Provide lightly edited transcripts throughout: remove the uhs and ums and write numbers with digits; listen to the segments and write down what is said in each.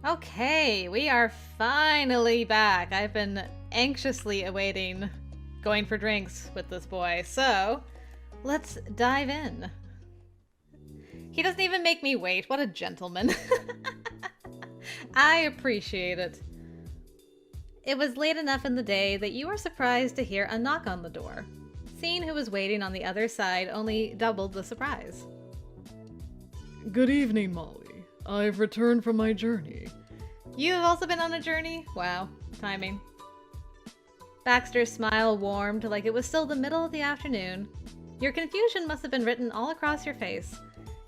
Okay, we are finally back. I've been anxiously awaiting going for drinks with this boy, so let's dive in. He doesn't even make me wait. What a gentleman. I appreciate it. It was late enough in the day that you were surprised to hear a knock on the door. Seeing who was waiting on the other side only doubled the surprise. Good evening, Molly. I've returned from my journey. You've also been on a journey? Wow, timing. Baxter's smile warmed like it was still the middle of the afternoon. Your confusion must have been written all across your face.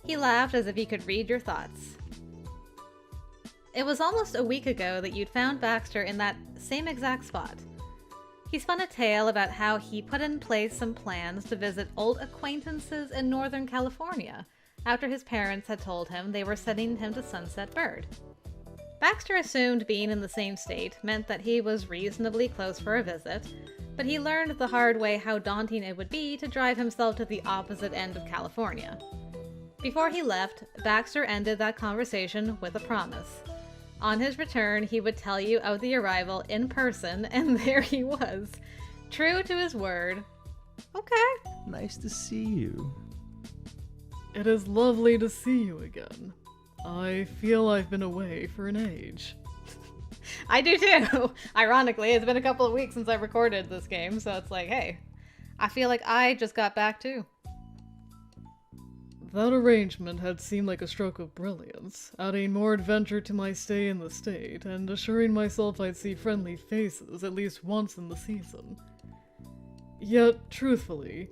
He laughed as if he could read your thoughts. It was almost a week ago that you'd found Baxter in that same exact spot. He spun a tale about how he put in place some plans to visit old acquaintances in Northern California after his parents had told him they were sending him to Sunset Bird. Baxter assumed being in the same state meant that he was reasonably close for a visit, but he learned the hard way how daunting it would be to drive himself to the opposite end of California. Before he left, Baxter ended that conversation with a promise. On his return, he would tell you of the arrival in person, and there he was, true to his word. Okay. Nice to see you. It is lovely to see you again. I feel I've been away for an age. I do too. Ironically, it's been a couple of weeks since I recorded this game, so it's like, hey, I feel like I just got back too. That arrangement had seemed like a stroke of brilliance, adding more adventure to my stay in the state, and assuring myself I'd see friendly faces at least once in the season. Yet, truthfully,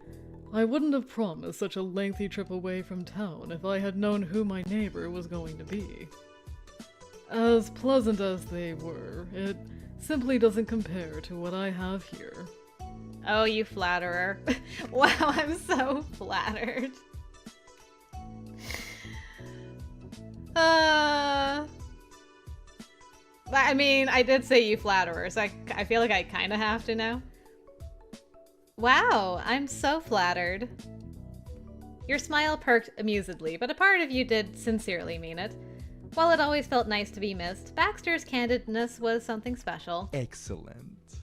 I wouldn't have promised such a lengthy trip away from town if I had known who my neighbor was going to be. As pleasant as they were, it simply doesn't compare to what I have here. Oh, you flatterer. Wow, I'm so flattered. I mean, I did say you flatterer, so I feel like I kind of have to now. Wow, I'm so flattered. Your smile perked amusedly, but a part of you did sincerely mean it. While it always felt nice to be missed, Baxter's candidness was something special. Excellent.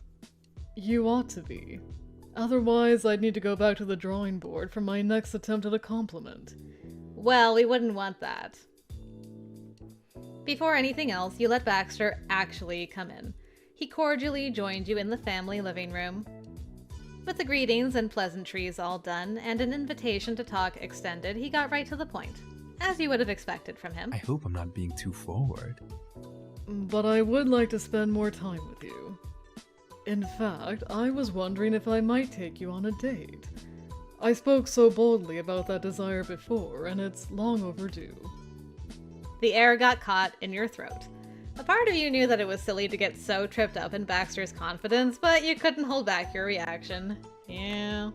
You ought to be. Otherwise, I'd need to go back to the drawing board for my next attempt at a compliment. Well, we wouldn't want that. Before anything else, you let Baxter actually come in. He cordially joined you in the family living room. With the greetings and pleasantries all done, and an invitation to talk extended, he got right to the point, as you would have expected from him. I hope I'm not being too forward. But I would like to spend more time with you. In fact, I was wondering if I might take you on a date. I spoke so boldly about that desire before, and it's long overdue. The air got caught in your throat. A part of you knew that it was silly to get so tripped up in Baxter's confidence, but you couldn't hold back your reaction. Yeah.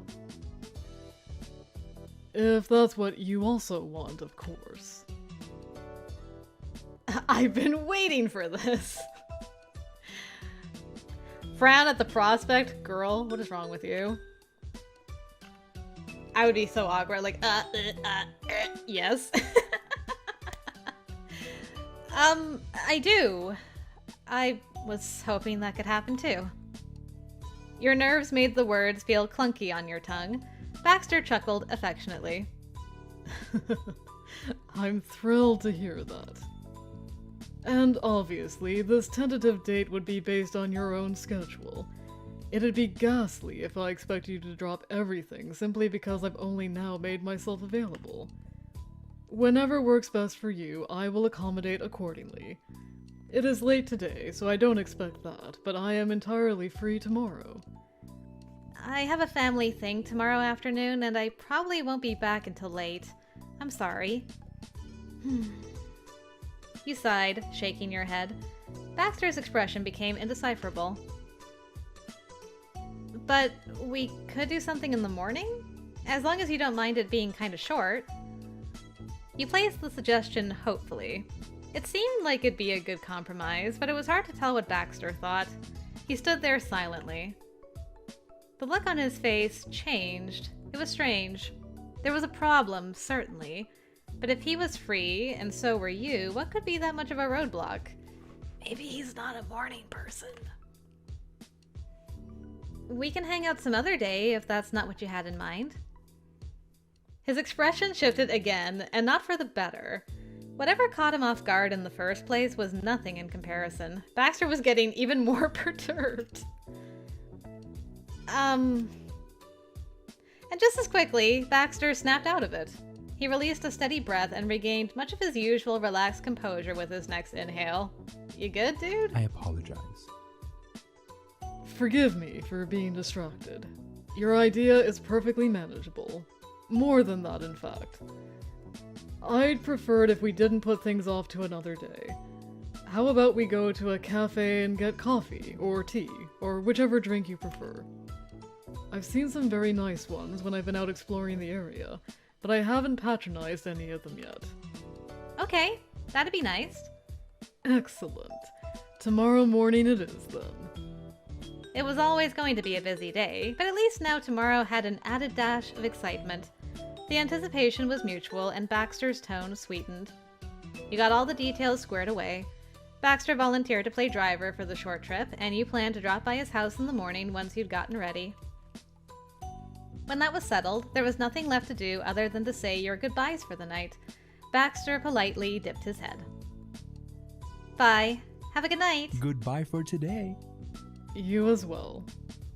If that's what you also want, of course. I've been waiting for this. Frown at the prospect? Girl, what is wrong with you? I would be so awkward, like, yes. I do. I was hoping that could happen too. Your nerves made the words feel clunky on your tongue. Baxter chuckled affectionately. I'm thrilled to hear that. And obviously, this tentative date would be based on your own schedule. It'd be ghastly if I expect you to drop everything simply because I've only now made myself available. Whenever works best for you, I will accommodate accordingly. It is late today, so I don't expect that, but I am entirely free tomorrow. I have a family thing tomorrow afternoon, and I probably won't be back until late. I'm sorry. You sighed, shaking your head. Baxter's expression became indecipherable. But we could do something in the morning? As long as you don't mind it being kind of short. You placed the suggestion hopefully. It seemed like it'd be a good compromise, but it was hard to tell what Baxter thought. He stood there silently. The look on his face changed. It was strange. There was a problem, certainly. But if he was free, and so were you, what could be that much of a roadblock? Maybe he's not a morning person. We can hang out some other day if that's not what you had in mind. His expression shifted again, and not for the better. Whatever caught him off guard in the first place was nothing in comparison. Baxter was getting even more perturbed. And just as quickly, Baxter snapped out of it. He released a steady breath and regained much of his usual relaxed composure with his next inhale. You good, dude? I apologize. Forgive me for being distracted. Your idea is perfectly manageable. More than that, in fact. I'd prefer it if we didn't put things off to another day. How about we go to a cafe and get coffee, or tea, or whichever drink you prefer? I've seen some very nice ones when I've been out exploring the area, but I haven't patronized any of them yet. Okay, that'd be nice. Excellent. Tomorrow morning it is, then. It was always going to be a busy day, but at least now tomorrow had an added dash of excitement. The anticipation was mutual, and Baxter's tone sweetened. You got all the details squared away. Baxter volunteered to play driver for the short trip, and you planned to drop by his house in the morning once you'd gotten ready. When that was settled, there was nothing left to do other than to say your goodbyes for the night. Baxter politely dipped his head. Bye. Have a good night. Goodbye for today. You as well.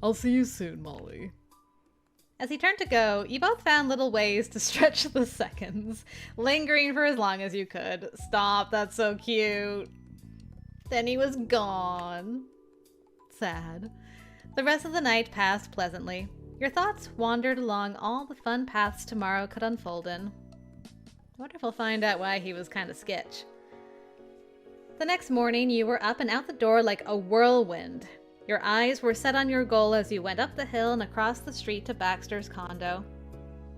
I'll see you soon, Molly. As he turned to go, you both found little ways to stretch the seconds, lingering for as long as you could. Stop, that's so cute. Then he was gone. Sad. The rest of the night passed pleasantly. Your thoughts wandered along all the fun paths tomorrow could unfold in. I wonder if we'll find out why he was kind of sketch. The next morning, you were up and out the door like a whirlwind. Your eyes were set on your goal as you went up the hill and across the street to Baxter's condo.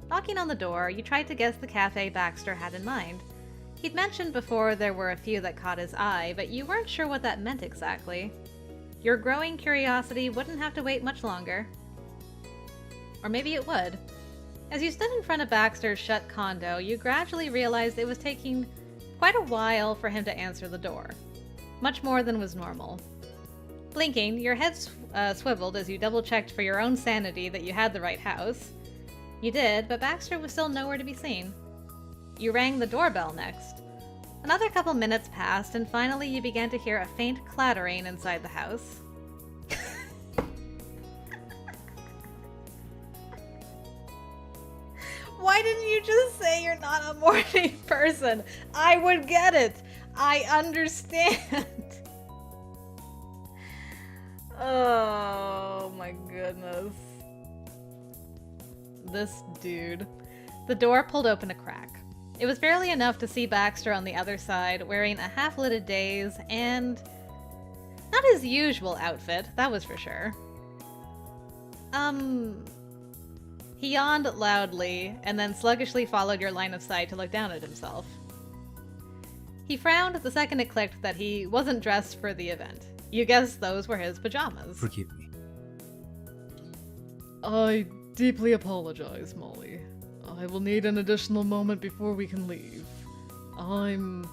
Knocking on the door, you tried to guess the cafe Baxter had in mind. He'd mentioned before there were a few that caught his eye, but you weren't sure what that meant exactly. Your growing curiosity wouldn't have to wait much longer. Or maybe it would. As you stood in front of Baxter's shut condo, you gradually realized it was taking quite a while for him to answer the door. Much more than was normal. Blinking, your head swiveled as you double-checked for your own sanity that you had the right house. You did, but Baxter was still nowhere to be seen. You rang the doorbell next. Another couple minutes passed, and finally you began to hear a faint clattering inside the house. Why didn't you just say you're not a morning person? I would get it. I understand. Oh my goodness. This dude. The door pulled open a crack. It was barely enough to see Baxter on the other side, wearing a half-lidded daze and not his usual outfit, that was for sure. He yawned loudly and then sluggishly followed your line of sight to look down at himself. He frowned the second it clicked that he wasn't dressed for the event. You guessed those were his pajamas. Forgive me. I deeply apologize, Molly. I will need an additional moment before we can leave. I'm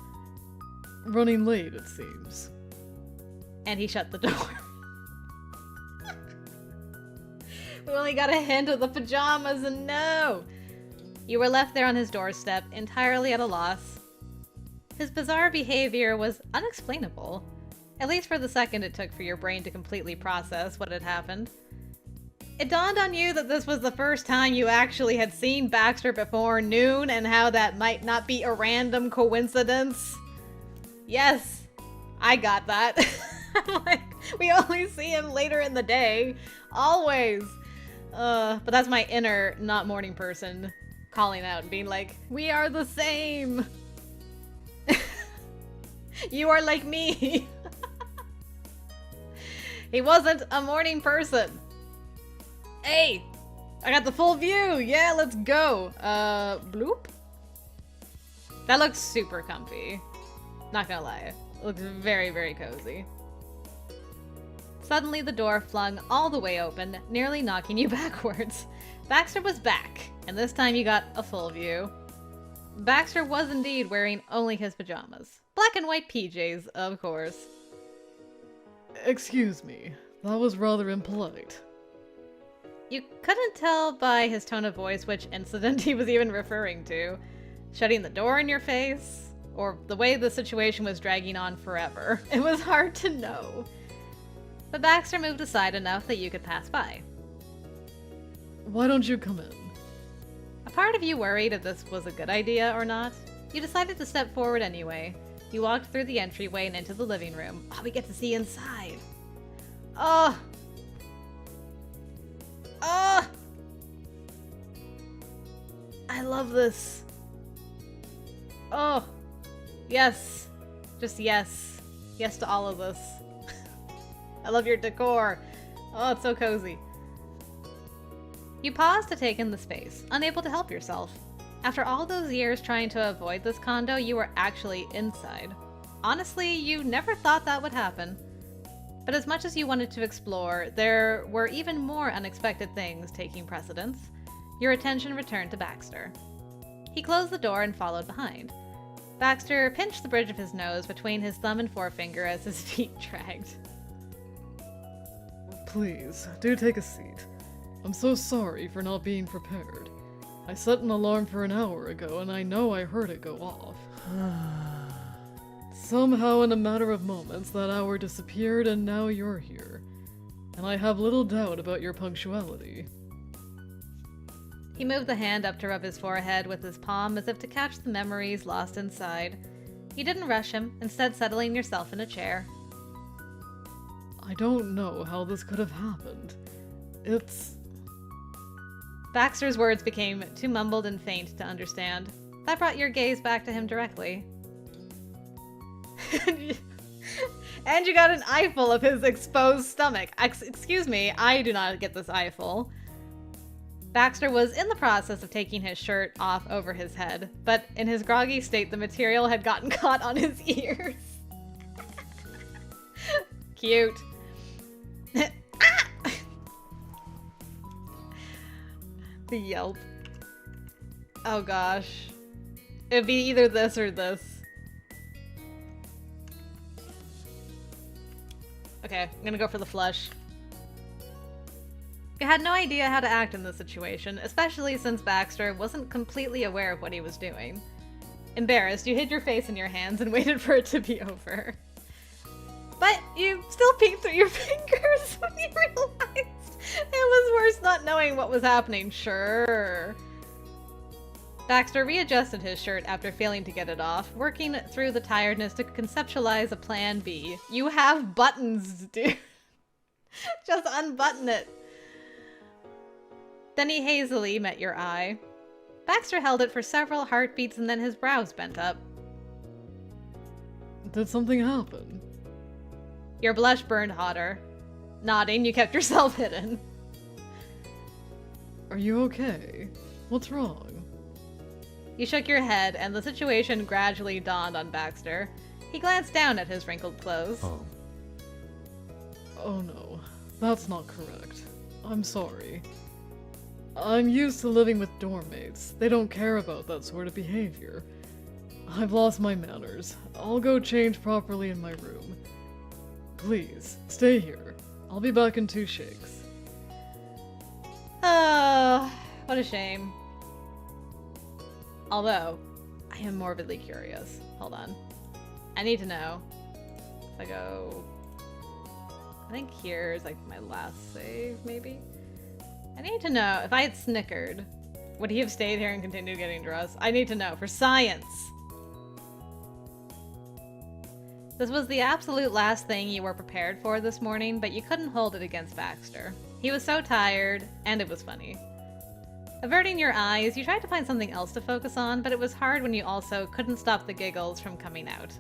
running late, it seems. And he shut the door. We only got a hint of the pajamas, and no! You were left there on his doorstep, entirely at a loss. His bizarre behavior was unexplainable, at least for the second it took for your brain to completely process what had happened. It dawned on you that this was the first time you actually had seen Baxter before noon, and how that might not be a random coincidence. Yes, I got that. Like, we only see him later in the day. Always. But that's my inner not morning person calling out and being like, we are the same. You are like me. He wasn't a morning person. Hey, I got the full view. Yeah, let's go. Bloop. That looks super comfy. Not gonna lie. It looks very, very cozy. Suddenly the door flung all the way open, nearly knocking you backwards. Baxter was back, and this time you got a full view. Baxter was indeed wearing only his pajamas. Black and white PJs, of course. Excuse me, that was rather impolite. You couldn't tell by his tone of voice which incident he was even referring to. Shutting the door in your face, or the way the situation was dragging on forever. It was hard to know. But Baxter moved aside enough that you could pass by. Why don't you come in? A part of you worried if this was a good idea or not. You decided to step forward anyway. You walked through the entryway and into the living room. Oh, we get to see inside. Oh! Oh! I love this. Oh! Yes. Just yes. Yes to all of this. I love your decor. Oh, it's so cozy. You paused to take in the space, unable to help yourself. After all those years trying to avoid this condo, you were actually inside. Honestly, you never thought that would happen. But as much as you wanted to explore, there were even more unexpected things taking precedence. Your attention returned to Baxter. He closed the door and followed behind. Baxter pinched the bridge of his nose between his thumb and forefinger as his feet dragged. Please, do take a seat. I'm so sorry for not being prepared. I set an alarm for an hour ago and I know I heard it go off. Somehow in a matter of moments that hour disappeared and now you're here. And I have little doubt about your punctuality. He moved the hand up to rub his forehead with his palm as if to catch the memories lost inside. You didn't rush him, instead settling yourself in a chair. I don't know how this could have happened. It's... Baxter's words became too mumbled and faint to understand. That brought your gaze back to him directly. And you got an eyeful of his exposed stomach. Excuse me, I do not get this eyeful. Baxter was in the process of taking his shirt off over his head, but in his groggy state, the material had gotten caught on his ears. Cute. The yelp. Oh gosh. It'd be either this or this. Okay, I'm gonna go for the flush. You had no idea how to act in this situation, especially since Baxter wasn't completely aware of what he was doing. Embarrassed, you hid your face in your hands and waited for it to be over. But you still peeked through your fingers when you realized it was worse not knowing what was happening, sure. Baxter readjusted his shirt after failing to get it off, working through the tiredness to conceptualize a plan B. You have buttons, dude. Just unbutton it. Then he hazily met your eye. Baxter held it for several heartbeats and then his brows bent up. Did something happen? Your blush burned hotter. Nodding, you kept yourself hidden. Are you okay? What's wrong? You shook your head, and the situation gradually dawned on Baxter. He glanced down at his wrinkled clothes. Oh. Oh no, that's not correct. I'm sorry. I'm used to living with dorm mates. They don't care about that sort of behavior. I've lost my manners. I'll go change properly in my room. Please, stay here. I'll be back in 2 shakes. Oh, what a shame. Although, I am morbidly curious. Hold on. I need to know. If I go... I think here's like my last save, maybe? I need to know, if I had snickered, would he have stayed here and continued getting dressed? I need to know, for science! This was the absolute last thing you were prepared for this morning, but you couldn't hold it against Baxter. He was so tired, and it was funny. Averting your eyes, you tried to find something else to focus on, but it was hard when you also couldn't stop the giggles from coming out.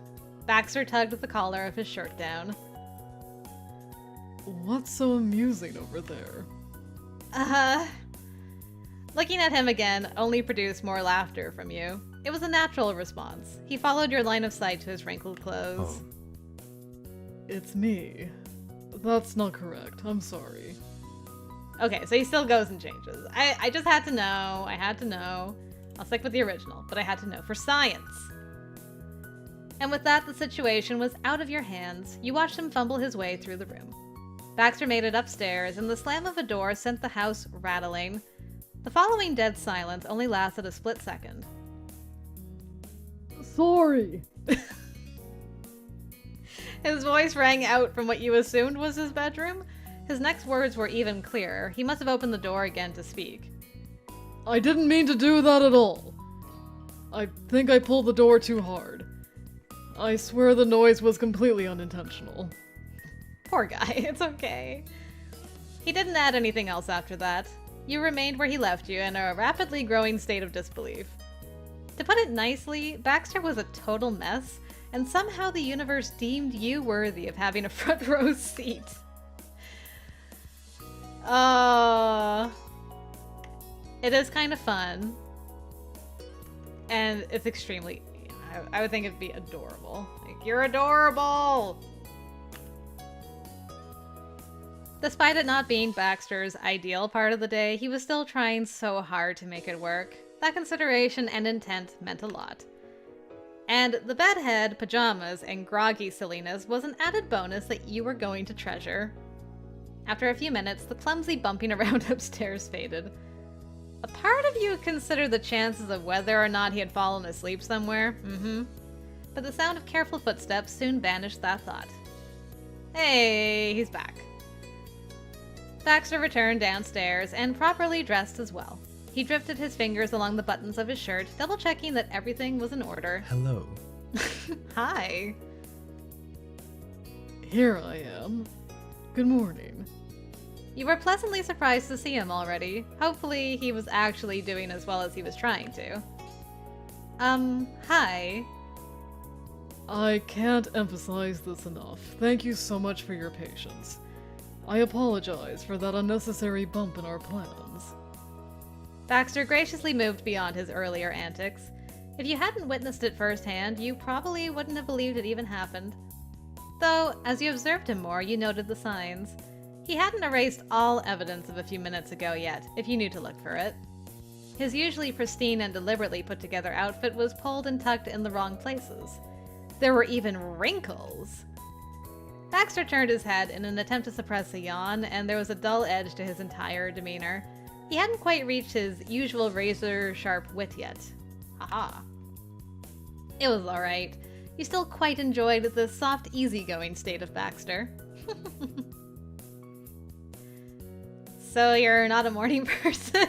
Baxter tugged the collar of his shirt down. What's so amusing over there? Looking at him again only produced more laughter from you. It was a natural response. He followed your line of sight to his wrinkled clothes. Oh. It's me. That's not correct. I'm sorry. Okay, so he still goes and changes. I just had to know. I had to know. I'll stick with the original, but I had to know for science. And with that, the situation was out of your hands. You watched him fumble his way through the room. Baxter made it upstairs, and the slam of a door sent the house rattling. The following dead silence only lasted a split second. Sorry. His voice rang out from what you assumed was his bedroom. His next words were even clearer. He must have opened the door again to speak. I didn't mean to do that at all. I think I pulled the door too hard. I swear the noise was completely unintentional. Poor guy, it's okay. He didn't add anything else after that. You remained where he left you in a rapidly growing state of disbelief. To put it nicely, Baxter was a total mess, and somehow the universe deemed you worthy of having a front row seat. It is kind of fun. And it's extremely... I would think it'd be adorable. Like, you're adorable! Despite it not being Baxter's ideal part of the day, he was still trying so hard to make it work. That consideration and intent meant a lot. And the bedhead, pajamas, and groggy silliness was an added bonus that you were going to treasure. After a few minutes, the clumsy bumping around upstairs faded. A part of you considered the chances of whether or not he had fallen asleep somewhere, but the sound of careful footsteps soon banished that thought. Hey, he's back. Baxter returned downstairs and properly dressed as well. He drifted his fingers along the buttons of his shirt, double-checking that everything was in order. Hello. Hi. Here I am. Good morning. You were pleasantly surprised to see him already. Hopefully he was actually doing as well as he was trying to. Hi. I can't emphasize this enough. Thank you so much for your patience. I apologize for that unnecessary bump in our plans. Baxter graciously moved beyond his earlier antics. If you hadn't witnessed it firsthand, you probably wouldn't have believed it even happened. Though, as you observed him more, you noted the signs. He hadn't erased all evidence of a few minutes ago yet, if you knew to look for it. His usually pristine and deliberately put-together outfit was pulled and tucked in the wrong places. There were even wrinkles! Baxter turned his head in an attempt to suppress a yawn, and there was a dull edge to his entire demeanor. He hadn't quite reached his usual razor-sharp wit yet. Haha. It was alright. You still quite enjoyed the soft, easygoing state of Baxter. So you're not a morning person?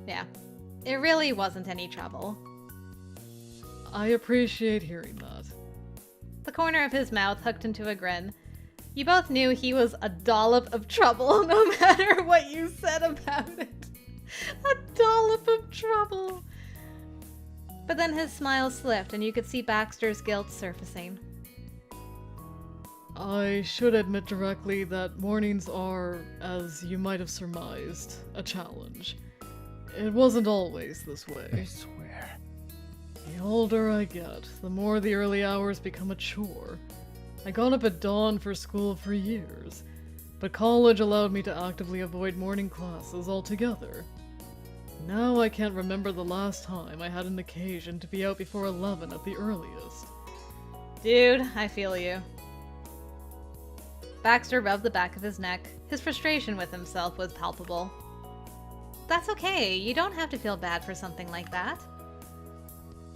Yeah. It really wasn't any trouble. I appreciate hearing that. The corner of his mouth hooked into a grin. You both knew he was a dollop of trouble, no matter what you said about it. A dollop of trouble. But then his smile slipped, and you could see Baxter's guilt surfacing. I should admit directly that mornings are, as you might have surmised, a challenge. It wasn't always this I way. swear. The older I get, the more the early hours become a chore. I got up at dawn for school for years, but college allowed me to actively avoid morning classes altogether. Now I can't remember the last time I had an occasion to be out before 11 at the earliest. Dude, I feel you. Baxter rubbed the back of his neck. His frustration with himself was palpable. That's okay, you don't have to feel bad for something like that.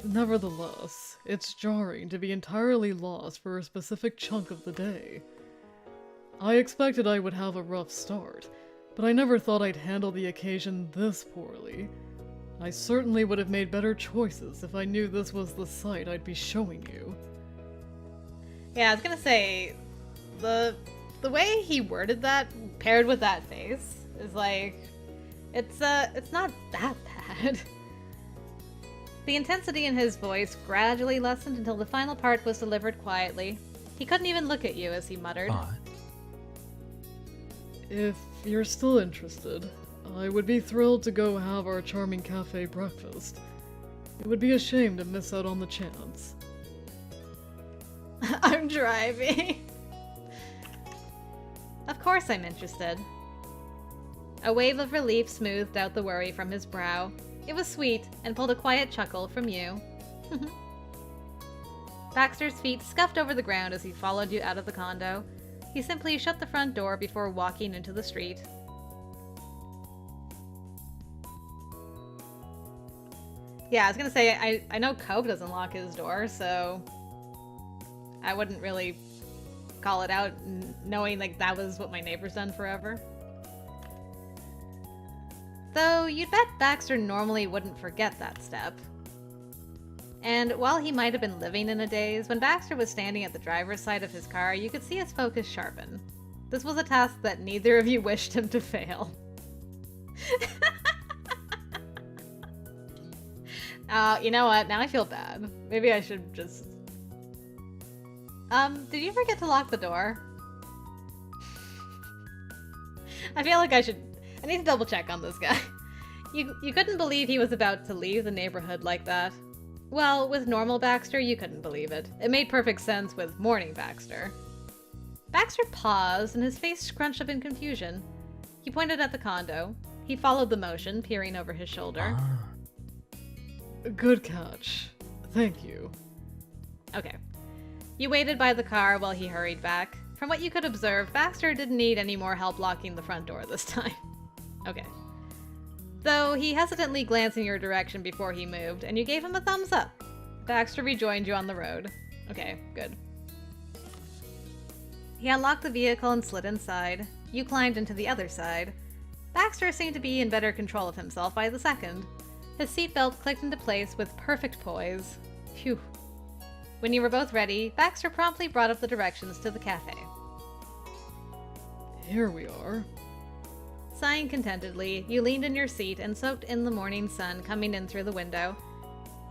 Nevertheless, it's jarring to be entirely lost for a specific chunk of the day. I expected I would have a rough start, but I never thought I'd handle the occasion this poorly. I certainly would have made better choices if I knew this was the sight I'd be showing you. Yeah, I was gonna say, the way he worded that, paired with that face, is like, it's not that bad. The intensity in his voice gradually lessened until the final part was delivered quietly. He couldn't even look at you as he muttered. But If you're still interested, I would be thrilled to go have our charming cafe breakfast. It would be a shame to miss out on the chance. I'm driving. Of course I'm interested. A wave of relief smoothed out the worry from his brow. It was sweet and pulled a quiet chuckle from you. Baxter's feet scuffed over the ground as he followed you out of the condo. He simply shut the front door before walking into the street. Yeah, I was gonna say, I know Cove doesn't lock his door, so I wouldn't really call it out knowing like that was what my neighbor's done forever. Though you'd bet Baxter normally wouldn't forget that step. And while he might have been living in a daze, when Baxter was standing at the driver's side of his car, you could see his focus sharpen. This was a task that neither of you wished him to fail. You know what? Now I feel bad. Maybe I should just... did you forget to lock the door? I feel like I need to double check on this guy. You couldn't believe he was about to leave the neighborhood like that. Well, with normal Baxter, you couldn't believe it. It made perfect sense with morning Baxter. Baxter paused and his face scrunched up in confusion. He pointed at the condo. He followed the motion, peering over his shoulder. Good catch. Thank you. Okay. You waited by the car while he hurried back. From what you could observe, Baxter didn't need any more help locking the front door this time. Okay. Though he hesitantly glanced in your direction before he moved, and you gave him a thumbs up. Baxter rejoined you on the road. Okay, good. He unlocked the vehicle and slid inside. You climbed into the other side. Baxter seemed to be in better control of himself by the second. His seatbelt clicked into place with perfect poise. Phew. When you were both ready, Baxter promptly brought up the directions to the cafe. Here we are. Sighing contentedly, you leaned in your seat and soaked in the morning sun coming in through the window.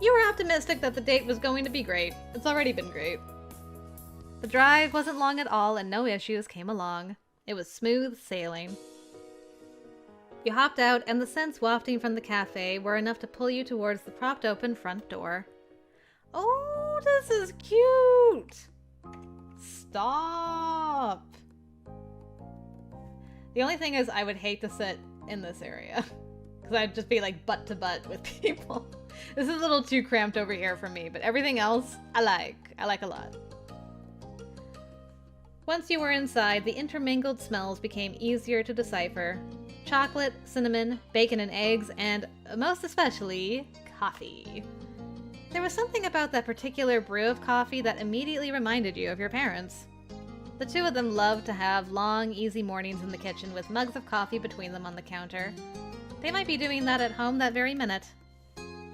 You were optimistic that the date was going to be great. It's already been great. The drive wasn't long at all and no issues came along. It was smooth sailing. You hopped out and the scents wafting from the cafe were enough to pull you towards the propped open front door. Oh, this is cute! Stop! The only thing is I would hate to sit in this area. Because I'd just be like butt to butt with people. This is a little too cramped over here for me, but everything else I like. I like a lot. Once you were inside, the intermingled smells became easier to decipher. Chocolate, cinnamon, bacon and eggs, and most especially, coffee. There was something about that particular brew of coffee that immediately reminded you of your parents. The two of them loved to have long, easy mornings in the kitchen with mugs of coffee between them on the counter. They might be doing that at home that very minute.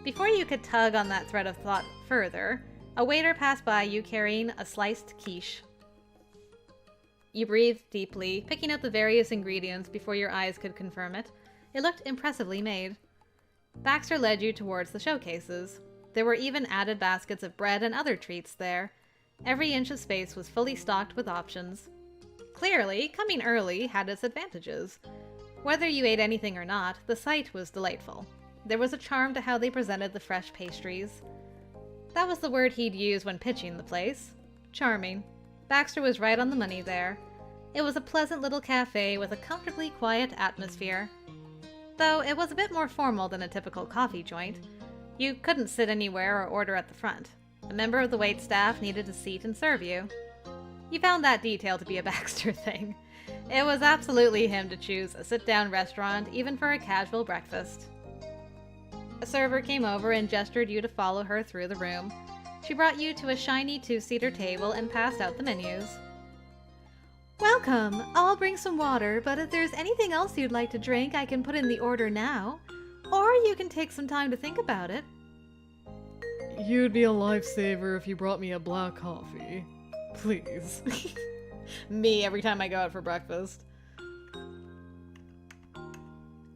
Before you could tug on that thread of thought further, a waiter passed by you carrying a sliced quiche. You breathed deeply, picking out the various ingredients before your eyes could confirm it. It looked impressively made. Baxter led you towards the showcases. There were even added baskets of bread and other treats there. Every inch of space was fully stocked with options. Clearly, coming early had its advantages. Whether you ate anything or not, the sight was delightful. There was a charm to how they presented the fresh pastries. That was the word he'd use when pitching the place. Charming. Baxter was right on the money there. It was a pleasant little cafe with a comfortably quiet atmosphere. Though it was a bit more formal than a typical coffee joint. You couldn't sit anywhere or order at the front. A member of the waitstaff needed a seat and serve you. You found that detail to be a Baxter thing. It was absolutely him to choose a sit-down restaurant, even for a casual breakfast. A server came over and gestured you to follow her through the room. She brought you to a shiny two-seater table and passed out the menus. Welcome! I'll bring some water, but if there's anything else you'd like to drink, I can put in the order now. Or you can take some time to think about it. You'd be a lifesaver if you brought me a black coffee. Please. Me every time I go out for breakfast.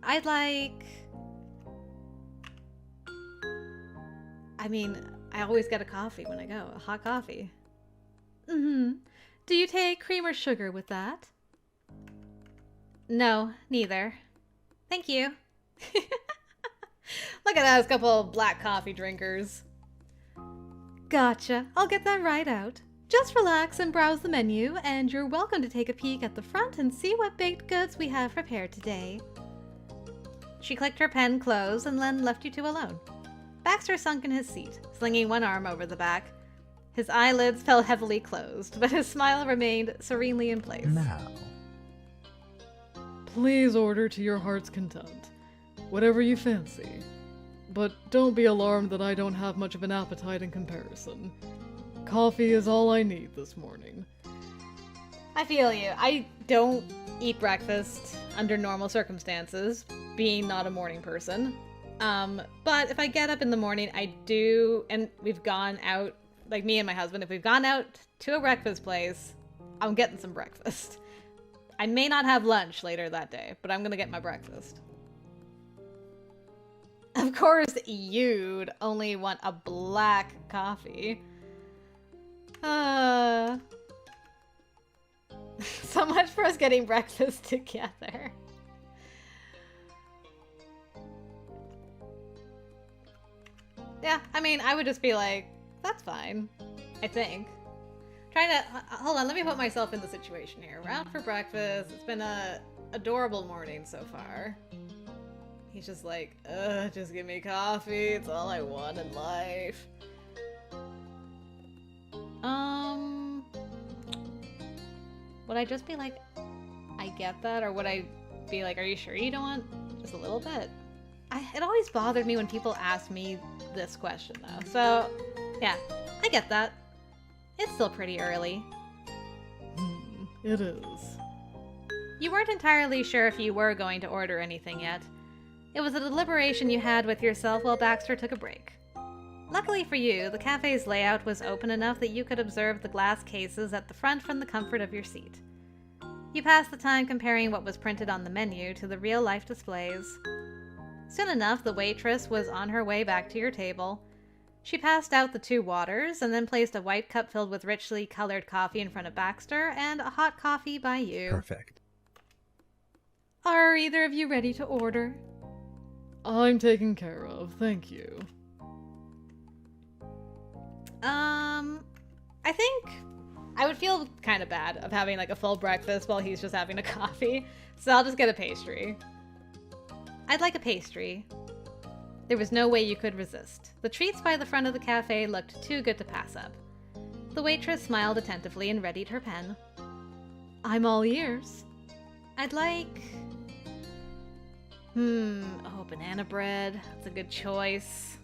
I'd like... I always get a coffee when I go. A hot coffee. Mm-hmm. Do you take cream or sugar with that? No, neither. Thank you. Look at us, couple black coffee drinkers. Gotcha. I'll get that right out. Just relax and browse the menu, and you're welcome to take a peek at the front and see what baked goods we have prepared today. She clicked her pen close and then left you two alone. Baxter sunk in his seat, slinging one arm over the back. His eyelids fell heavily closed, but his smile remained serenely in place. Now. Please order to your heart's content. Whatever you fancy. But don't be alarmed that I don't have much of an appetite in comparison. Coffee is all I need this morning. I feel you. I don't eat breakfast under normal circumstances, being not a morning person. But if I get up in the morning, I do, and we've gone out, like me and my husband, if we've gone out to a breakfast place, I'm getting some breakfast. I may not have lunch later that day, but I'm gonna get my breakfast. Of course, you'd only want a black coffee. So much for us getting breakfast together. Yeah, I mean, I would just be like, that's fine, I think. Hold on, let me put myself in the situation here. We're out for breakfast. It's been a adorable morning so far. He's just like, just give me coffee. It's all I want in life. Would I just be like, I get that? Or would I be like, are you sure you don't want just a little bit? It always bothered me when people ask me this question though. So, yeah, I get that. It's still pretty early. It is. You weren't entirely sure if you were going to order anything yet. It was a deliberation you had with yourself while Baxter took a break. Luckily for you, the cafe's layout was open enough that you could observe the glass cases at the front from the comfort of your seat. You passed the time comparing what was printed on the menu to the real-life displays. Soon enough, the waitress was on her way back to your table. She passed out the 2 waters and then placed a white cup filled with richly colored coffee in front of Baxter and a hot coffee by you. Perfect. Are either of you ready to order? I'm taken care of, thank you. I think I would feel kind of bad of having like a full breakfast while he's just having a coffee, so I'll just get a pastry. I'd like a pastry. There was no way you could resist. The treats by the front of the cafe looked too good to pass up. The waitress smiled attentively and readied her pen. I'm all ears. I'd like... Oh, banana bread. That's a good choice.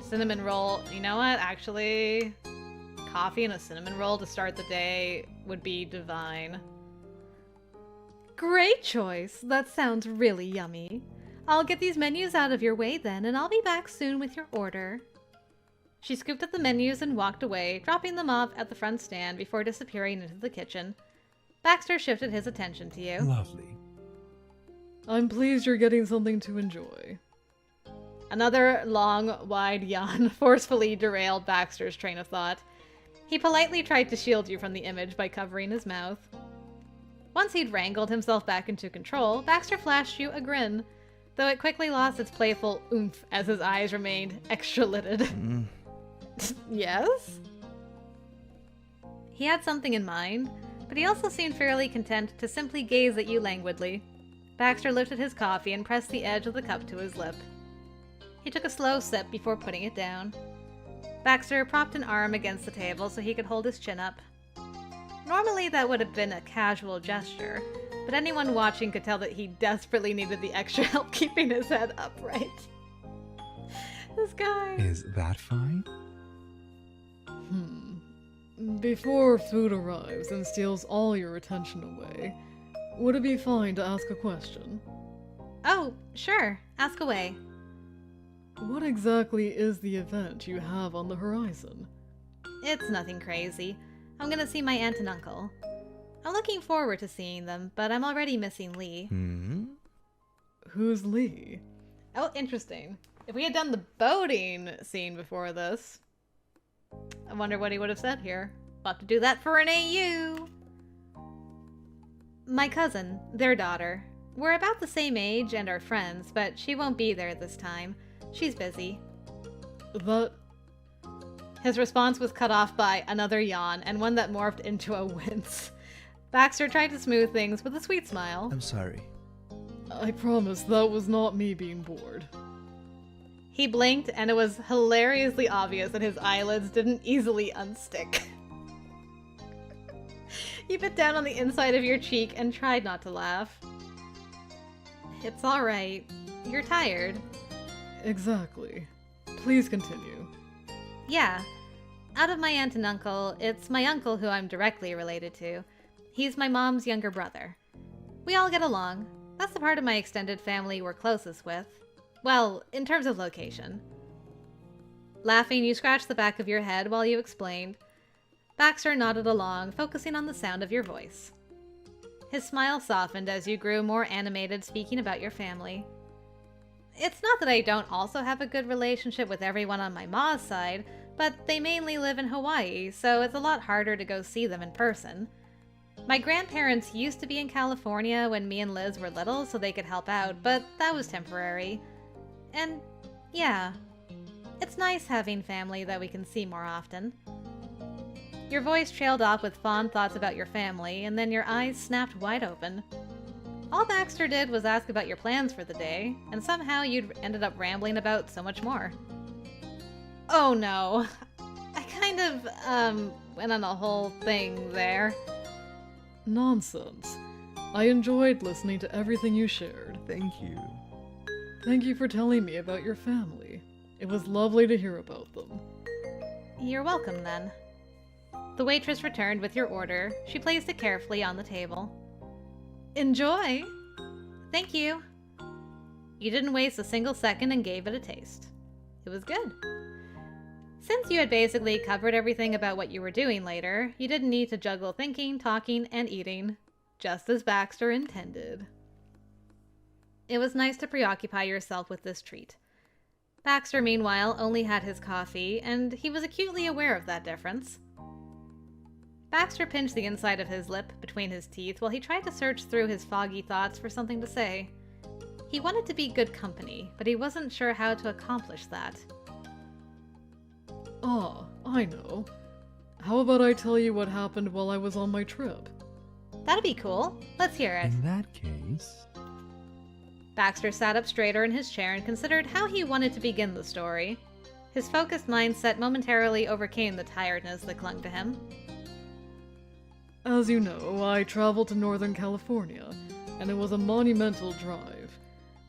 Cinnamon roll. You know what? Actually, coffee and a cinnamon roll to start the day would be divine. Great choice. That sounds really yummy. I'll get these menus out of your way then, and I'll be back soon with your order. She scooped up the menus and walked away, dropping them off at the front stand before disappearing into the kitchen. Baxter shifted his attention to you. Lovely. I'm pleased you're getting something to enjoy. Another long, wide yawn forcefully derailed Baxter's train of thought. He politely tried to shield you from the image by covering his mouth. Once he'd wrangled himself back into control, Baxter flashed you a grin, though it quickly lost its playful oomph as his eyes remained extra-lidded. Yes? He had something in mind, but he also seemed fairly content to simply gaze at you languidly. Baxter lifted his coffee and pressed the edge of the cup to his lip. He took a slow sip before putting it down. Baxter propped an arm against the table so he could hold his chin up. Normally that would have been a casual gesture, but anyone watching could tell that he desperately needed the extra help keeping his head upright. This guy. Is that fine? Before food arrives and steals all your attention away, would it be fine to ask a question? Oh, sure. Ask away. What exactly is the event you have on the horizon? It's nothing crazy. I'm gonna see my aunt and uncle. I'm looking forward to seeing them, but I'm already missing Lee. Who's Lee? Oh, interesting. If we had done the boating scene before this, I wonder what he would have said here. About to do that for an AU! My cousin, their daughter. We're about the same age and are friends, but she won't be there this time. She's busy. That... His response was cut off by another yawn, and one that morphed into a wince. Baxter tried to smooth things with a sweet smile. I'm sorry. I promise that was not me being bored. He blinked, and it was hilariously obvious that his eyelids didn't easily unstick. You bit down on the inside of your cheek and tried not to laugh. It's alright. You're tired. Exactly. Please continue. Yeah. Out of my aunt and uncle, it's my uncle who I'm directly related to. He's my mom's younger brother. We all get along. That's the part of my extended family we're closest with. Well, in terms of location. Laughing, you scratched the back of your head while you explained. Baxter nodded along, focusing on the sound of your voice. His smile softened as you grew more animated speaking about your family. It's not that I don't also have a good relationship with everyone on my ma's side, but they mainly live in Hawaii, so it's a lot harder to go see them in person. My grandparents used to be in California when me and Liz were little so they could help out, but that was temporary. And yeah, it's nice having family that we can see more often. Your voice trailed off with fond thoughts about your family, and then your eyes snapped wide open. All Baxter did was ask about your plans for the day, and somehow you'd ended up rambling about so much more. Oh no, I kind of, went on a whole thing there. Nonsense. I enjoyed listening to everything you shared. Thank you. Thank you for telling me about your family. It was lovely to hear about them. You're welcome, then. The waitress returned with your order. She placed it carefully on the table. Enjoy! Thank you. You didn't waste a single second and gave it a taste. It was good. Since you had basically covered everything about what you were doing later, you didn't need to juggle thinking, talking, and eating, just as Baxter intended. It was nice to preoccupy yourself with this treat. Baxter, meanwhile, only had his coffee, and he was acutely aware of that difference. Baxter pinched the inside of his lip between his teeth while he tried to search through his foggy thoughts for something to say. He wanted to be good company, but he wasn't sure how to accomplish that. Ah, I know. How about I tell you what happened while I was on my trip? That'd be cool. Let's hear it. In that case... Baxter sat up straighter in his chair and considered how he wanted to begin the story. His focused mindset momentarily overcame the tiredness that clung to him. As you know, I traveled to Northern California, and it was a monumental drive.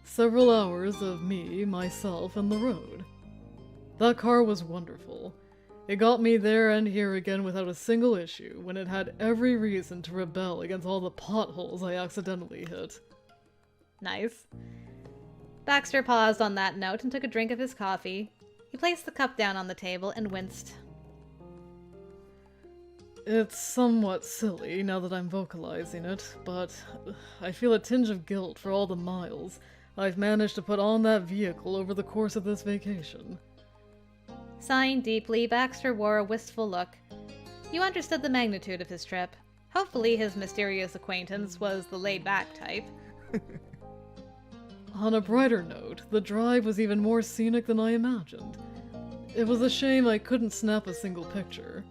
Several hours of me, myself, and the road. That car was wonderful. It got me there and here again without a single issue, when it had every reason to rebel against all the potholes I accidentally hit. Nice. Baxter paused on that note and took a drink of his coffee. He placed the cup down on the table and winced. It's somewhat silly now that I'm vocalizing it, but I feel a tinge of guilt for all the miles I've managed to put on that vehicle over the course of this vacation. Sighing deeply, Baxter wore a wistful look. You understood the magnitude of his trip. Hopefully his mysterious acquaintance was the laid-back type. On a brighter note, the drive was even more scenic than I imagined. It was a shame I couldn't snap a single picture.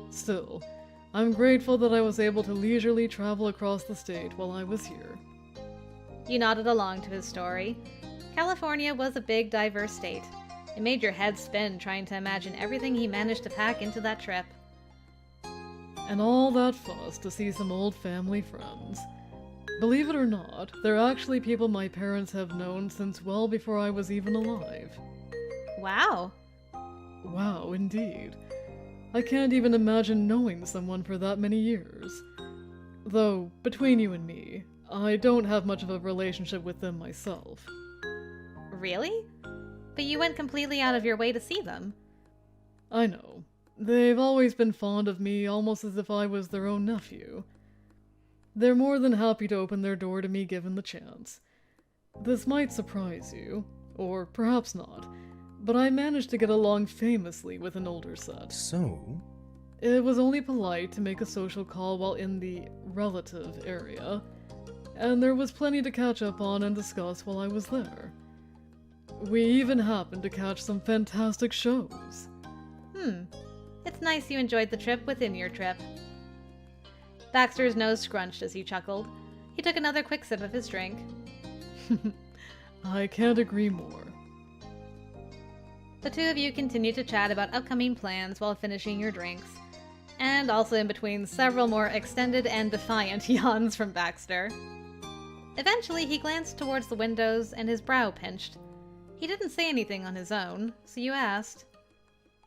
Still, I'm grateful that I was able to leisurely travel across the state while I was here. You nodded along to his story. California was a big, diverse state. It made your head spin trying to imagine everything he managed to pack into that trip. And all that fuss to see some old family friends. Believe it or not, they're actually people my parents have known since well before I was even alive. Wow. Wow, indeed. I can't even imagine knowing someone for that many years. Though, between you and me, I don't have much of a relationship with them myself. Really? But you went completely out of your way to see them. I know. They've always been fond of me, almost as if I was their own nephew. They're more than happy to open their door to me given the chance. This might surprise you, or perhaps not, but I managed to get along famously with an older set. So? It was only polite to make a social call while in the relative area, and there was plenty to catch up on and discuss while I was there. We even happened to catch some fantastic shows. It's nice you enjoyed the trip within your trip. Baxter's nose scrunched as he chuckled. He took another quick sip of his drink. I can't agree more. The two of you continued to chat about upcoming plans while finishing your drinks, and also in between several more extended and defiant yawns from Baxter. Eventually, he glanced towards the windows and his brow pinched. He didn't say anything on his own, so you asked,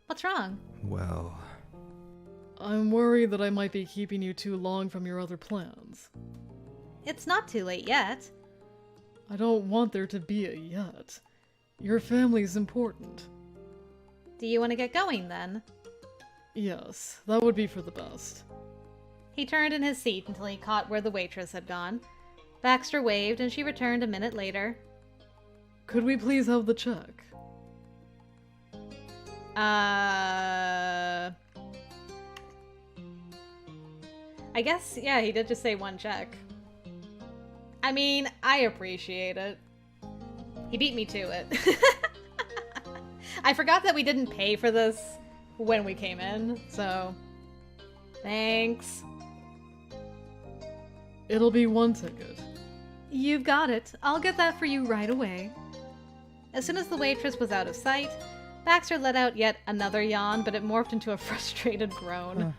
"What's wrong?" Well, I'm worried that I might be keeping you too long from your other plans. It's not too late yet. I don't want there to be a yet. Your family's important. Do you want to get going then? Yes, that would be for the best. He turned in his seat until he caught where the waitress had gone. Baxter waved and she returned a minute later. Could we please have the check? I guess, yeah, he did just say one check. I mean, I appreciate it. He beat me to it. I forgot that we didn't pay for this when we came in, so thanks. It'll be one ticket. You've got it. I'll get that for you right away. As soon as the waitress was out of sight, Baxter let out yet another yawn, but it morphed into a frustrated groan.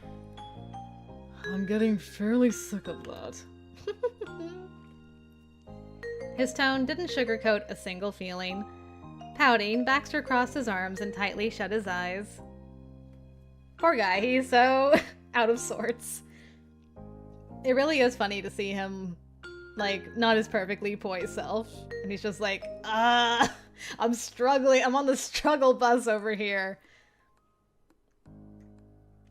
I'm getting fairly sick of that. His tone didn't sugarcoat a single feeling. Pouting, Baxter crossed his arms and tightly shut his eyes. Poor guy, he's so out of sorts. It really is funny to see him, like, not his perfectly poised self. And he's just like, I'm struggling. I'm on the struggle bus over here.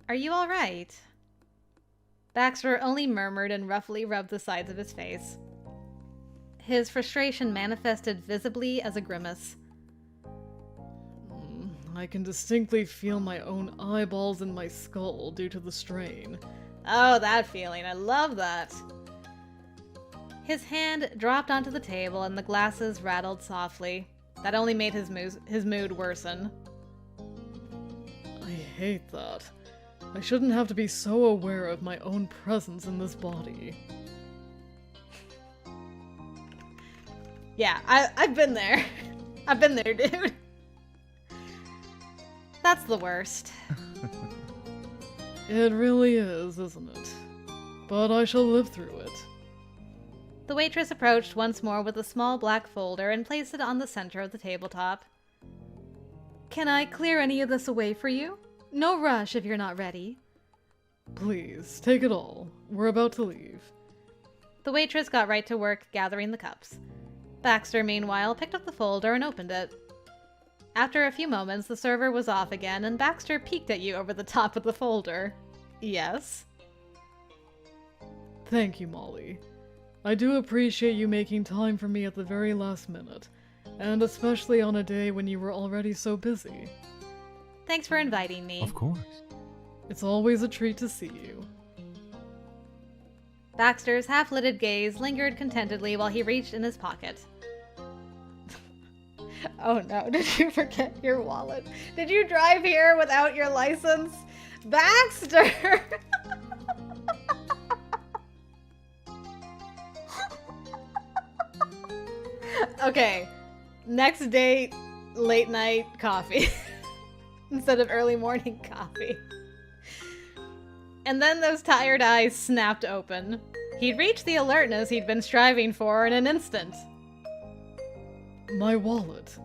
Are you all right? Baxter only murmured and roughly rubbed the sides of his face. His frustration manifested visibly as a grimace. I can distinctly feel my own eyeballs in my skull due to the strain. Oh, that feeling. I love that. His hand dropped onto the table and the glasses rattled softly. That only made his mood worsen. I hate that. I shouldn't have to be so aware of my own presence in this body. Yeah, I've been there. I've been there, dude. That's the worst. It really is, isn't it? But I shall live through it. The waitress approached once more with a small black folder and placed it on the center of the tabletop. Can I clear any of this away for you? No rush if you're not ready. Please, take it all. We're about to leave. The waitress got right to work gathering the cups. Baxter, meanwhile, picked up the folder and opened it. After a few moments, the server was off again, and Baxter peeked at you over the top of the folder. Yes? Thank you, Molly. I do appreciate you making time for me at the very last minute, and especially on a day when you were already so busy. Thanks for inviting me. of course. It's always a treat to see you. Baxter's half-lidded gaze lingered contentedly while he reached in his pocket. Oh no, did you forget your wallet? Did you drive here without your license? Baxter! Okay, next date, late night coffee. Instead of early morning coffee. And then those tired eyes snapped open. He'd reached the alertness he'd been striving for in an instant. My wallet.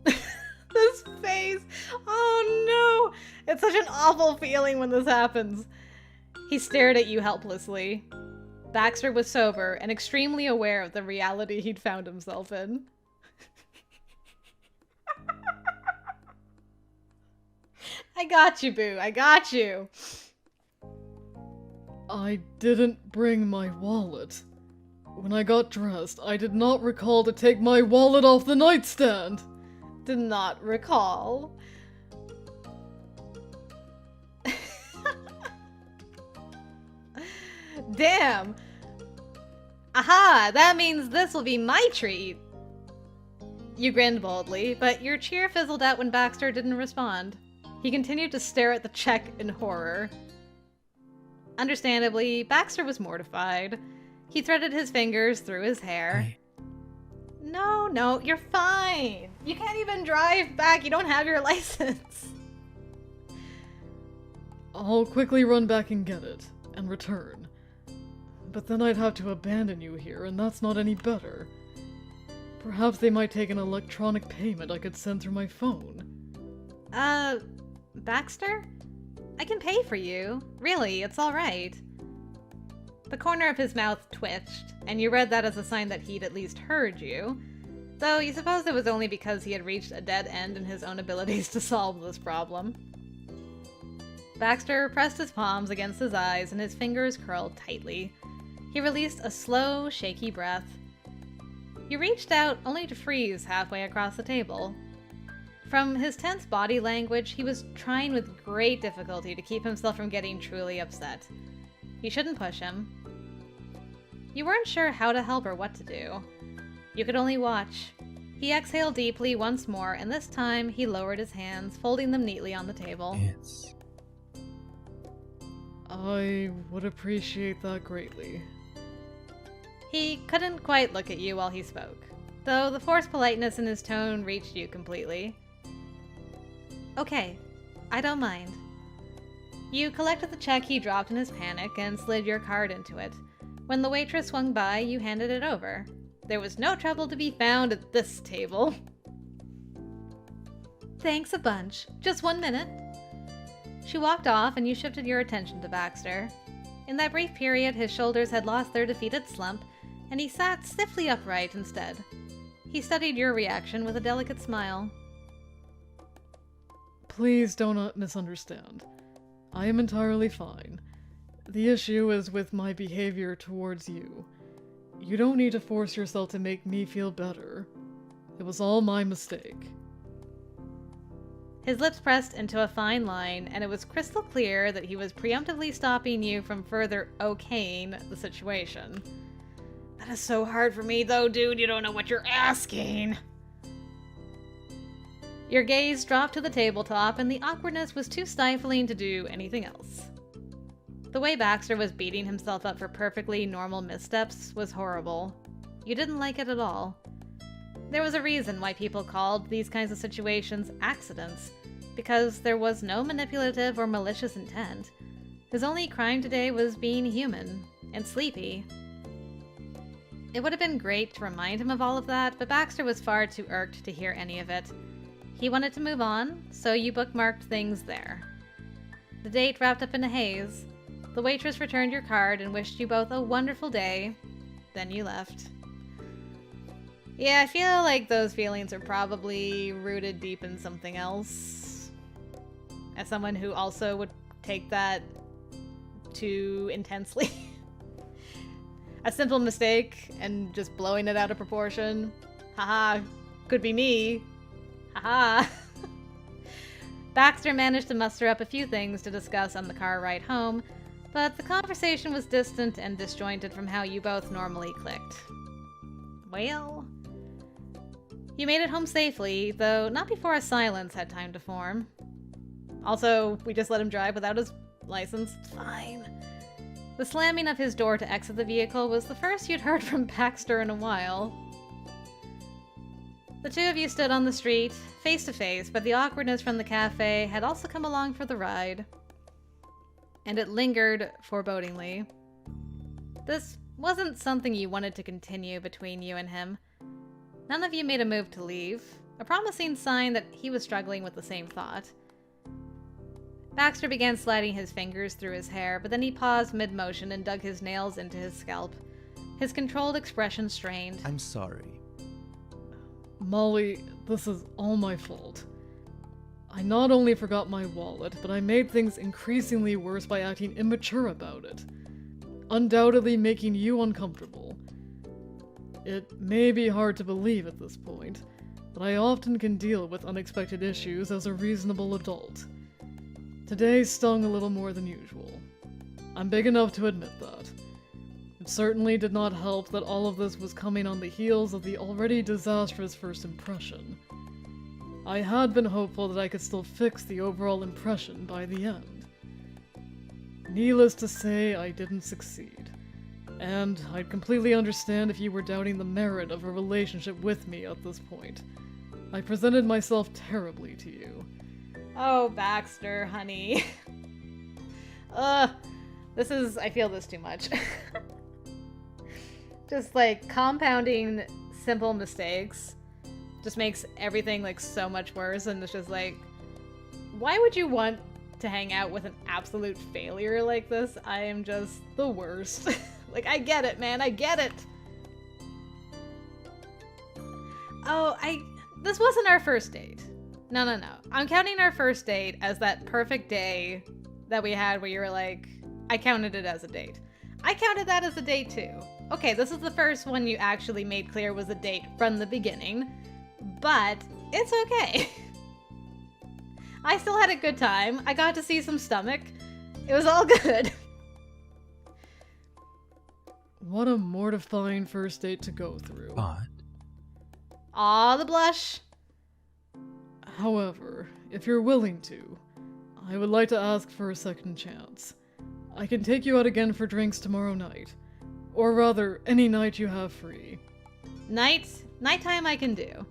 This face! Oh no! It's such an awful feeling when this happens. He stared at you helplessly. Baxter was sober and extremely aware of the reality he'd found himself in. I got you, boo. I got you. I didn't bring my wallet. When I got dressed, I did not recall to take my wallet off the nightstand. Did not recall. Damn. Aha, that means this will be my treat. You grinned boldly, but your cheer fizzled out when Baxter didn't respond. He continued to stare at the check in horror. Understandably, Baxter was mortified. He threaded his fingers through his hair. No, you're fine. You can't even drive back. You don't have your license. I'll quickly run back and get it, and return. But then I'd have to abandon you here, and that's not any better. Perhaps they might take an electronic payment I could send through my phone. Baxter? I can pay for you. Really, it's alright. The corner of his mouth twitched, and you read that as a sign that he'd at least heard you, though you suppose it was only because he had reached a dead end in his own abilities to solve this problem. Baxter pressed his palms against his eyes and his fingers curled tightly. He released a slow, shaky breath. You reached out only to freeze halfway across the table. From his tense body language, he was trying with great difficulty to keep himself from getting truly upset. You shouldn't push him. You weren't sure how to help or what to do. You could only watch. He exhaled deeply once more, and this time he lowered his hands, folding them neatly on the table. I would appreciate that greatly. He couldn't quite look at you while he spoke, though the forced politeness in his tone reached you completely. Okay, I don't mind. You collected the check he dropped in his panic and slid your card into it. When the waitress swung by, you handed it over. There was no trouble to be found at this table. Thanks a bunch. Just 1 minute. She walked off and you shifted your attention to Baxter. In that brief period, his shoulders had lost their defeated slump, and he sat stiffly upright instead. He studied your reaction with a delicate smile. Please don't misunderstand. I am entirely fine. The issue is with my behavior towards you. You don't need to force yourself to make me feel better. It was all my mistake. His lips pressed into a fine line, and it was crystal clear that he was preemptively stopping you from further okaying the situation. That is so hard for me, though, dude. You don't know what you're asking. Your gaze dropped to the tabletop, and the awkwardness was too stifling to do anything else. The way Baxter was beating himself up for perfectly normal missteps was horrible. You didn't like it at all. There was a reason why people called these kinds of situations accidents, because there was no manipulative or malicious intent. His only crime today was being human and sleepy. It would have been great to remind him of all of that, but Baxter was far too irked to hear any of it. He wanted to move on, so you bookmarked things there. The date wrapped up in a haze. The waitress returned your card and wished you both a wonderful day. Then you left. Yeah, I feel like those feelings are probably rooted deep in something else. As someone who also would take that too intensely. A simple mistake and just blowing it out of proportion. Haha, could be me. Haha. Baxter managed to muster up a few things to discuss on the car ride home, but the conversation was distant and disjointed from how you both normally clicked. Well... You made it home safely, though not before a silence had time to form. Also, we just let him drive without his license. Fine. The slamming of his door to exit the vehicle was the first you'd heard from Baxter in a while. The two of you stood on the street, face to face, but the awkwardness from the cafe had also come along for the ride. And it lingered forebodingly. This wasn't something you wanted to continue between you and him. None of you made a move to leave, a promising sign that he was struggling with the same thought. Baxter began sliding his fingers through his hair, but then he paused mid-motion and dug his nails into his scalp. His controlled expression strained. I'm sorry. Molly, this is all my fault. I not only forgot my wallet, but I made things increasingly worse by acting immature about it, undoubtedly making you uncomfortable. It may be hard to believe at this point, but I often can deal with unexpected issues as a reasonable adult. Today stung a little more than usual. I'm big enough to admit that. It certainly did not help that all of this was coming on the heels of the already disastrous first impression. I had been hopeful that I could still fix the overall impression by the end. Needless to say, I didn't succeed. And I'd completely understand if you were doubting the merit of a relationship with me at this point. I presented myself terribly to you. Oh, Baxter, honey. I feel this too much. Just like compounding simple mistakes just makes everything like so much worse, and it's just like, why would you want to hang out with an absolute failure like this? I am just the worst. Like, I get it, man, I get it. Oh, this wasn't our first date. No. I'm counting our first date as that perfect day that we had where you were like, I counted it as a date. I counted that as a date too. Okay, this is the first one you actually made clear was a date from the beginning, but it's okay. I still had a good time. I got to see some stomach. It was all good. What a mortifying first date to go through. But Aw, the blush. However, if you're willing to, I would like to ask for a second chance. I can take you out again for drinks tomorrow night. Or rather, any night you have free. Nighttime I can do.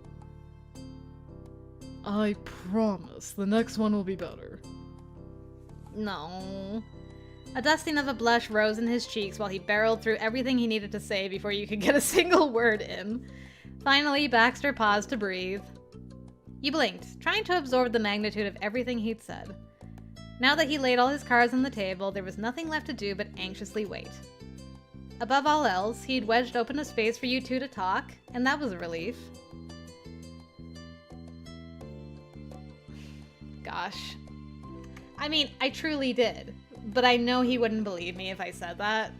I promise the next one will be better. No. A dusting of a blush rose in his cheeks while he barreled through everything he needed to say before you could get a single word in. Finally, Baxter paused to breathe. You blinked, trying to absorb the magnitude of everything he'd said. Now that he laid all his cards on the table, there was nothing left to do but anxiously wait. Above all else, he'd wedged open a space for you two to talk, and that was a relief. Gosh. I mean, I truly did, but I know he wouldn't believe me if I said that.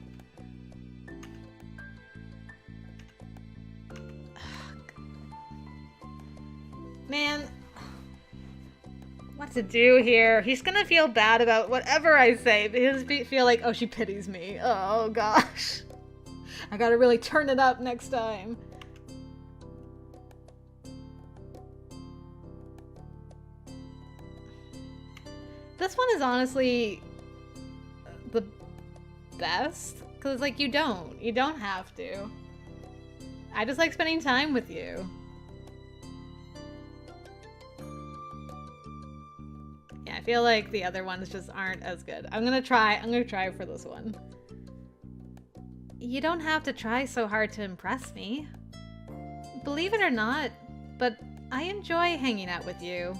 Man, what to do here? He's gonna feel bad about whatever I say. He'll feel like, oh, she pities me. Oh, gosh. I gotta really turn it up next time. This one is honestly the best, because, like, you don't have to. I just like spending time with you. Yeah, I feel like the other ones just aren't as good. I'm gonna try for this one. You don't have to try so hard to impress me. Believe it or not, but I enjoy hanging out with you.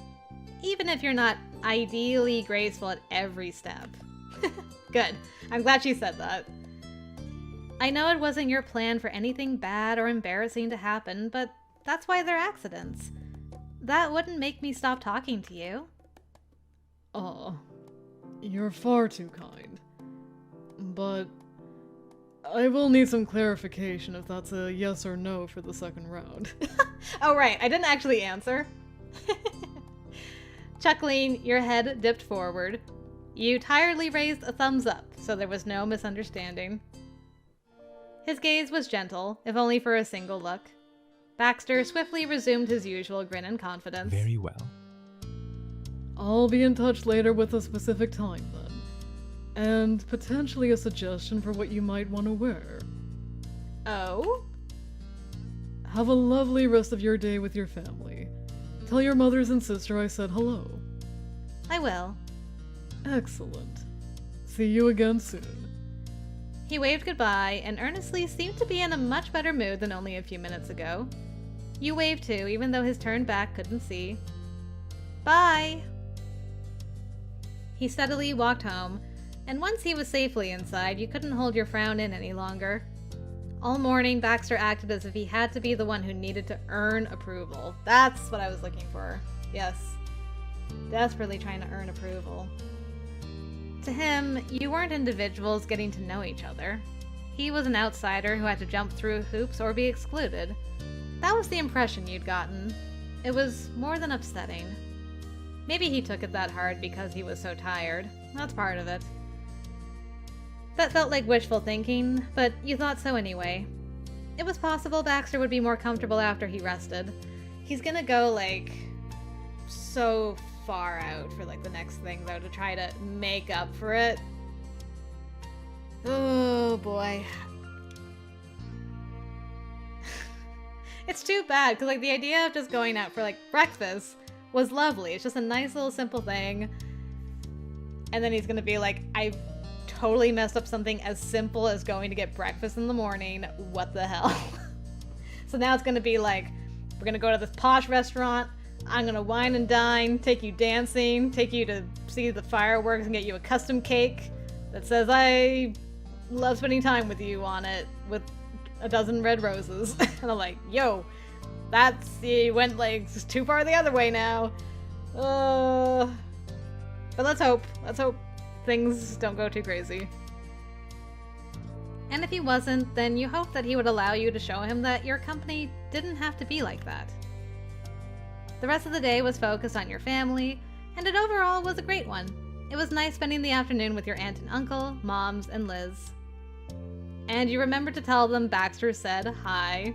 Even if you're not ideally graceful at every step. Good. I'm glad she said that. I know it wasn't your plan for anything bad or embarrassing to happen, but that's why they're accidents. That wouldn't make me stop talking to you. Aw, you're far too kind. But I will need some clarification if that's a yes or no for the second round. Oh right, I didn't actually answer. Chuckling, your head dipped forward. You tiredly raised a thumbs up, so there was no misunderstanding. His gaze was gentle, if only for a single look. Baxter swiftly resumed his usual grin and confidence. very well. I'll be in touch later with a specific time then. And potentially a suggestion for what you might want to wear. Oh? Have a lovely rest of your day with your family. Tell your mothers and sister I said hello. I will. Excellent. See you again soon. He waved goodbye and earnestly seemed to be in a much better mood than only a few minutes ago. You waved too, even though his turned back couldn't see. Bye! He steadily walked home, and once he was safely inside, you couldn't hold your frown in any longer. All morning, Baxter acted as if he had to be the one who needed to earn approval. That's what I was looking for. Yes. Desperately trying to earn approval. To him, you weren't individuals getting to know each other. He was an outsider who had to jump through hoops or be excluded. That was the impression you'd gotten. It was more than upsetting. Maybe he took it that hard because he was so tired. That's part of it. That felt like wishful thinking, but you thought so anyway. It was possible Baxter would be more comfortable after he rested. He's gonna go, like, so far out for, like, the next thing, though, to try to make up for it. Oh, boy. It's too bad, because, like, the idea of just going out for, like, breakfast was lovely. It's just a nice little simple thing. And then he's gonna be like, I totally messed up something as simple as going to get breakfast in the morning. What the hell? So now it's gonna be like, we're gonna go to this posh restaurant. I'm gonna wine and dine, take you dancing, take you to see the fireworks and get you a custom cake that says I love spending time with you on it with a dozen red roses. And I'm like, yo, you went like too far the other way now. But let's hope things don't go too crazy. And if he wasn't, then you hope that he would allow you to show him that your company didn't have to be like that. The rest of the day was focused on your family, and it overall was a great one. It was nice spending the afternoon with your aunt and uncle, moms, and Liz. And you remembered to tell them Baxter said hi.